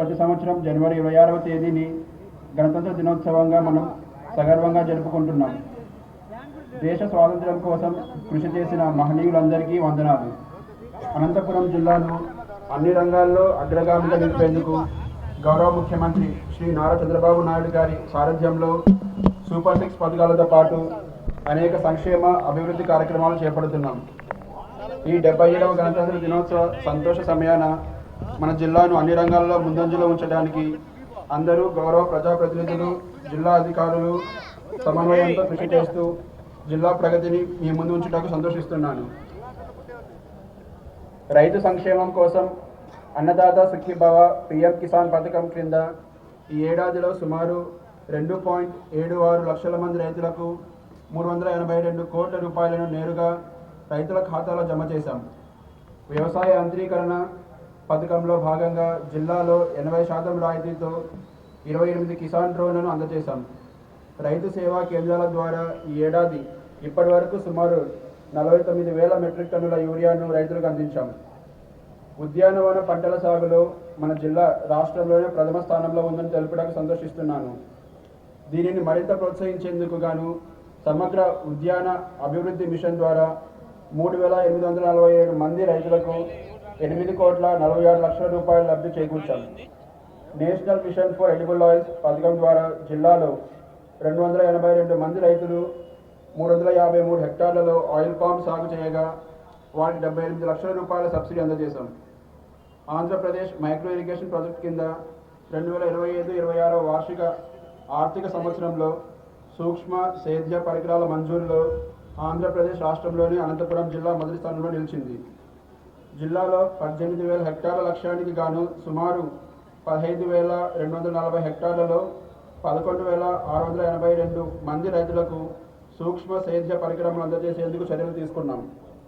ప్రతి సంవత్సరం జనవరి 26వ తేదీని గణతంత్ర దినోత్సవంగా మనం సగర్వంగా జరుపుకుంటున్నాం. దేశ స్వాతంత్ర్యం కోసం కృషి చేసిన మహనీయులందరికీ వందనాలు. అనంతపురం జిల్లాను అన్ని రంగాల్లో అగ్రగామిగా నిలిపేందుకు గౌరవ ముఖ్యమంత్రి శ్రీ నారా చంద్రబాబు నాయుడు గారి సారథ్యంలో సూపర్ 6 పథకాలతో పాటు అనేక సంక్షేమ అభివృద్ధి కార్యక్రమాలు చేపడుతున్నాం. ఈ 77వ గణతంత్ర దినోత్సవ సంతోష సమయాన మన జిల్లాను అన్ని రంగాల్లో ముందంజలో ఉంచడానికి అందరూ గౌరవ ప్రజాప్రతినిధులు, జిల్లా అధికారులు సమన్వయంతో కృషి చేస్తూ జిల్లా ప్రగతిని మీ ముందు ఉంచడానికి సంతోషిస్తున్నాను. రైతు సంక్షేమం కోసం అన్నదాత సుఖీభవ పిఎం కిసాన్ పథకం క్రింద ఈ ఏడాదిలో సుమారు 2.76 లక్షల మంది రైతులకు 382 కోట్ల రూపాయలను నేరుగా రైతుల ఖాతాలో జమ చేశాం. వ్యవసాయ యాంత్రీకరణ పథకంలో భాగంగా జిల్లాలో 80% రాయితీతో 28 కిసాన్ డ్రోన్లను అందజేశాం. రైతు సేవా కేంద్రాల ద్వారా ఈ ఏడాది ఇప్పటి వరకు సుమారు 49,000 మెట్రిక్ టన్నుల యూరియాను రైతులకు అందించాం. ఉద్యానవన పంటల సాగులో మన జిల్లా రాష్ట్రంలోనే ప్రథమ స్థానంలో ఉందని తెలుపడానికి సంతోషిస్తున్నాను. దీనిని మరింత ప్రోత్సహించేందుకు గాను సమగ్ర ఉద్యాన అభివృద్ధి మిషన్ ద్వారా 3,847 మంది రైతులకు 8,46,00,000 రూపాయల లబ్ధి చేకూర్చాం. National mission for edible oils పథకం ద్వారా జిల్లాలో 282 మంది రైతులు 353 హెక్టార్లలో ఆయిల్ పామ్ సాగు చేయగా వాటి 78 లక్షల రూపాయల సబ్సిడీ అందజేశాం. ఆంధ్రప్రదేశ్ మైక్రో ఇరిగేషన్ ప్రాజెక్ట్ కింద 2025-26 వార్షిక ఆర్థిక సంవత్సరంలో సూక్ష్మ సేద్య పరికరాల మంజూరులో ఆంధ్రప్రదేశ్ రాష్ట్రంలోని అనంతపురం జిల్లా మొదటి స్థానంలో నిలిచింది. జిల్లాలో 18,000 హెక్టార్ల లక్ష్యానికి గాను సుమారు 15,240 హెక్టార్లలో 11,682 మంది రైతులకు సూక్ష్మ సేద్య పరికరములు అందజేసేందుకు చర్యలు తీసుకున్నాం.